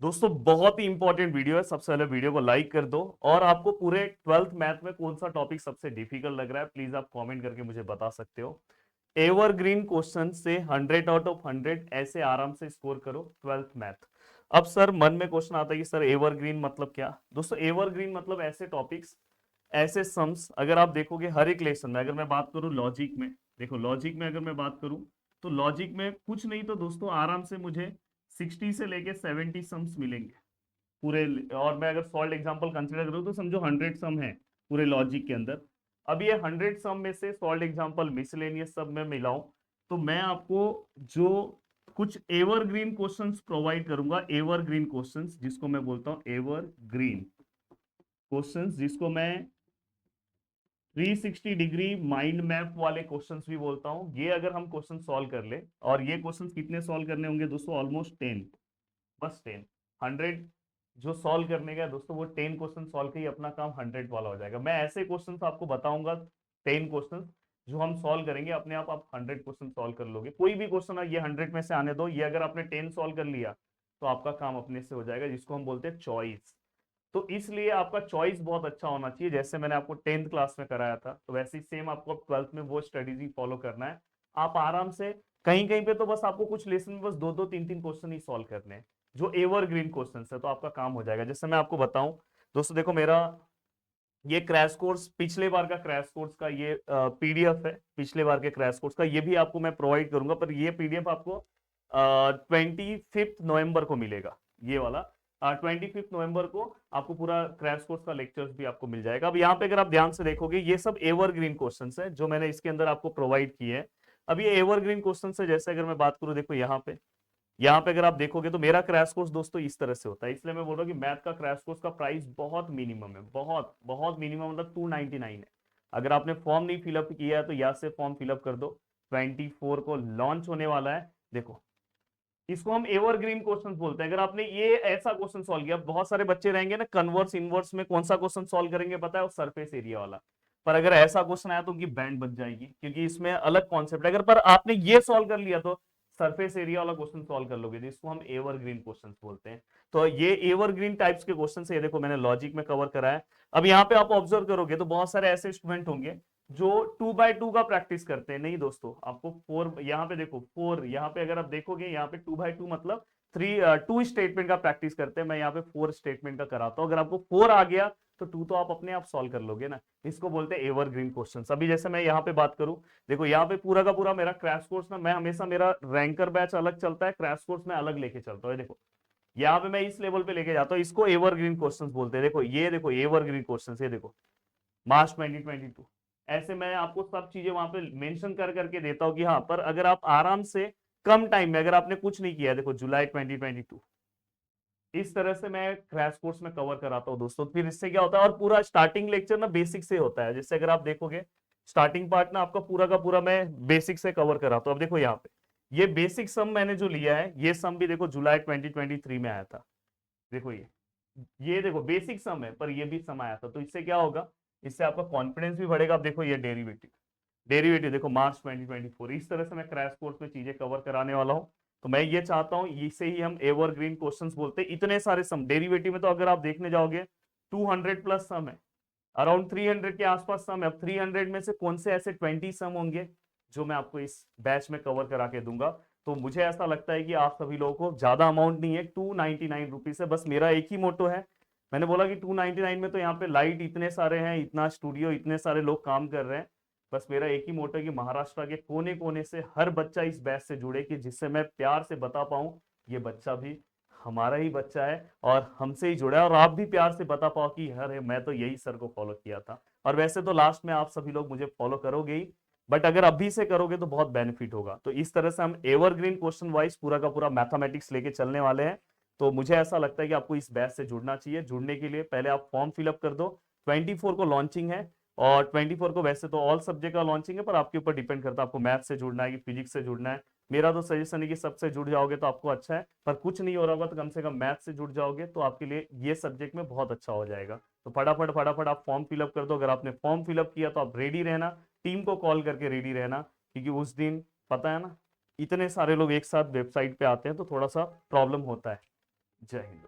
दोस्तों बहुत ही important video है। सबसे पहले वीडियो को लाइक कर दो और आपको पूरे 12th मैथ में कौन सा टॉपिक सबसे डिफिकल्ट लग रहा है प्लीज आप कमेंट करके मुझे बता सकते हो। एवरग्रीन क्वेश्चन से 100 आउट ऑफ 100 ऐसे आराम से स्कोर करो 12th मैथ। अब सर मन में क्वेश्चन आता है कि सर एवरग्रीन मतलब क्या। दोस्तों एवरग्रीन मतलब ऐसे टॉपिक्स, ऐसे सम्स, अगर आप देखोगे हर एक लेसन में, अगर मैं बात करूं लॉजिक में, देखो लॉजिक में अगर मैं बात करूं तो लॉजिक में कुछ नहीं तो दोस्तों आराम से मुझे 60 से लेके 70 सम्स मिलेंगे पूरे। और मैं अगर सॉल्व एग्जांपल कंसीडर करूँ तो समझो 100 सम है पूरे लॉजिक के अंदर। अब ये 100 सम में से सॉल्व एग्जांपल मिसलेनियस सब में मिलाऊं तो मैं आपको जो कुछ एवरग्रीन क्वेश्चंस प्रोवाइड करूंगा, एवरग्रीन क्वेश्चंस जिसको मैं बोलता हूं एवरग्रीन क्वेश्चंस, जिसको मैं 360 डिग्री माइंड मैप वाले क्वेश्चंस भी बोलता हूं। ये अगर हम क्वेश्चन सॉल्व कर ले, और ये क्वेश्चंस कितने सॉल्व करने होंगे दोस्तों, ऑलमोस्ट 10, बस 10। 100 जो सॉल्व करने का दोस्तों वो 10 क्वेश्चन सॉल्व के ही अपना काम 100 वाला हो जाएगा। मैं ऐसे क्वेश्चन आपको बताऊंगा 10 क्वेश्चन जो हम सॉल्व करेंगे, अपने आप 100 क्वेश्चन सॉल्व कर लोगे। कोई भी क्वेश्चन ये 100 में से आने दो, ये अगर आपने 10 सॉल्व कर लिया तो आपका काम अपने से हो जाएगा, जिसको हम बोलते हैं चॉइस। तो इसलिए आपका चॉइस बहुत अच्छा होना चाहिए। जैसे मैंने आपको 10th क्लास में कराया था तो वैसे ही सेम आपको 12th में वो स्ट्रेटेजी फॉलो करना है। आप आराम से कहीं कहीं पे तो बस आपको कुछ लेसन में बस दो दो तीन तीन क्वेश्चन ही सॉल्व करने हैं जो एवरग्रीन क्वेश्चन है, तो आपका काम हो जाएगा। जैसे मैं आपको बताऊं दोस्तों, देखो मेरा ये क्रैश कोर्स, पिछले बार का क्रैश कोर्स का ये पीडीएफ है, पिछले बार के क्रैश कोर्स का, ये भी आपको मैं प्रोवाइड करूंगा, पर ये पीडीएफ आपको 25 नवंबर को मिलेगा। ये वाला 25 नवंबर को आपको पूरा क्रैश कोर्स का लेक्चर्स भी आपको मिल जाएगा। अब यहाँ पे अगर आप ध्यान से देखोगे ये सब एवरग्रीन क्वेश्चंस है जो मैंने इसके अंदर आपको प्रोवाइड किए हैं। अब ये एवरग्रीन क्वेश्चंस है, जैसे अगर मैं बात करूं, देखो यहाँ पे अगर आप देखोगे तो मेरा क्रैश कोर्स दोस्तों इस तरह से होता है। इसलिए मैं बोल रहा हूँ कि मैथ का क्रैश कोर्स का प्राइस बहुत मिनिमम है, बहुत बहुत मिनिमम, मतलब 299 है। अगर आपने फॉर्म नहीं फिलअप किया है तो यहाँ से फॉर्म फिलअप कर दो। 24 को लॉन्च होने वाला है। देखो इसको हम एवरग्रीन क्वेश्चन बोलते हैं। अगर आपने ये ऐसा क्वेश्चन सॉल्व किया, बहुत सारे बच्चे रहेंगे ना कन्वर्स इनवर्स में कौन सा क्वेश्चन सॉल्व करेंगे पता है, वो सरफेस एरिया वाला। पर अगर ऐसा क्वेश्चन आया तो उनकी बैंड बच जाएगी, क्योंकि इसमें अलग कॉन्सेप्ट है। अगर पर आपने ये सॉल्व कर लिया तो सरफेस एरिया वाला क्वेश्चन सॉल्व कर लोगे, जिसको हम एवरग्रीन क्वेश्चन बोलते हैं। तो ये एवरग्रीन टाइप्स के क्वेश्चन है, ये देखो मैंने लॉजिक में कवर करा है। अब यहाँ पे आप ऑब्जर्व करोगे तो बहुत सारे ऐसे स्टूडेंट होंगे जो 2x2 का प्रैक्टिस करते हैं। नहीं दोस्तों, आपको 4, यहाँ पे देखो 4, यहाँ पे अगर आप देखोगे यहाँ पे 2x2 मतलब 2 स्टेटमेंट का प्रैक्टिस करते हैं। मैं यहाँ पे 4 स्टेटमेंट का कराता हूँ। अगर आपको 4 आ गया तो 2 तो आप अपने आप सॉल्व कर लोगे ना। इसको बोलते हैं एवरग्रीन क्वेश्चंस। अभी जैसे मैं यहाँ पे बात करूँ, देखो यहाँ पे पूरा का पूरा मेरा क्रैश कोर्स ना, मैं हमेशा, मेरा रैंकर बैच अलग चलता है, क्रैश कोर्स में अलग लेके चलता हूँ। देखो यहाँ पे मैं इस लेवल पे लेके जाता हूँ, इसको एवरग्रीन क्वेश्चंस बोलते हैं। देखो एवरग्रीन क्वेश्चंस, ये देखो मार्च 2022, ऐसे मैं आपको सब चीजें वहां पे मेंशन कर करके देता हूँ कि हाँ। पर अगर आप आराम से कम टाइम में, अगर आपने कुछ नहीं किया, देखो जुलाई 2022, इस तरह से मैं क्रैश कोर्स में कवर कराता हूँ दोस्तों। फिर इससे क्या होता है, और पूरा स्टार्टिंग लेक्चर ना बेसिक से होता है। जैसे अगर आप देखोगे स्टार्टिंग पार्ट ना आपका पूरा का पूरा मैं बेसिक से कवर कराता हूँ। अब देखो यहाँ पे ये बेसिक सम मैंने जो लिया है, ये सम भी देखो जुलाई 2023 में आया था। देखो ये देखो बेसिक सम है, पर ये भी सम आया था। तो इससे क्या होगा, इससे आपका कॉन्फिडेंस भी बढ़ेगा। आप देखो ये डेरिवेटिव, डेरिवेटिव देखो मार्च 2024, इस तरह से मैं क्रैश कोर्स में चीजें कवर कराने वाला हूं। तो मैं ये चाहता हूं, इसे ही हम एवरग्रीन क्वेश्चंस बोलते हैं। इतने सारे सम डेरिवेटिव में तो अगर आप देखने जाओगे 200 प्लस सम है, अराउंड 300 के आसपास सम है। अब 300 में से कौन से ऐसे 20 सम होंगे जो मैं आपको इस बैच में कवर करा के दूंगा। तो मुझे ऐसा लगता है कि आप सभी लोगों को ज्यादा अमाउंट नहीं है, 299 रुपीज है। बस मेरा एक ही मोटो है, मैंने बोला कि 299 में तो यहाँ पे लाइट इतने सारे हैं, इतना स्टूडियो, इतने सारे लोग काम कर रहे हैं। बस मेरा एक ही मोटो है कि महाराष्ट्र के कोने कोने से हर बच्चा इस बैच से जुड़े, कि जिससे मैं प्यार से बता पाऊं ये बच्चा भी हमारा ही बच्चा है और हमसे ही जुड़ा है, और आप भी प्यार से बता पाओ कि अरे मैं तो यही सर को फॉलो किया था। और वैसे तो लास्ट में आप सभी लोग मुझे फॉलो करोगे ही, बट अगर अभी से करोगे तो बहुत बेनिफिट होगा। तो इस तरह से हम एवरग्रीन क्वेश्चन वाइज पूरा का पूरा मैथमेटिक्स लेके चलने वाले हैं। तो मुझे ऐसा लगता है कि आपको इस बैच से जुड़ना चाहिए। जुड़ने के लिए पहले आप फॉर्म फिलअप कर दो। 24 को लॉन्चिंग है, और 24 को वैसे तो ऑल सब्जेक्ट का लॉन्चिंग है, पर आपके ऊपर डिपेंड करता है आपको मैथ से जुड़ना है कि फिजिक्स से जुड़ना है। मेरा तो सजेशन है कि सबसे जुड़ जाओगे तो आपको अच्छा है, पर कुछ नहीं हो रहा होगा तो कम से कम मैथ से जुड़ जाओगे तो आपके लिए ये सब्जेक्ट में बहुत अच्छा हो जाएगा। तो फटाफट फटाफट आप फॉर्म फिलअप कर दो। अगर आपने फॉर्म फिलअप किया तो आप रेडी रहना, टीम को कॉल करके रेडी रहना, क्योंकि उस दिन पता है ना, इतने सारे लोग एक साथ वेबसाइट पे आते हैं तो थोड़ा सा प्रॉब्लम होता है। जय हिंद।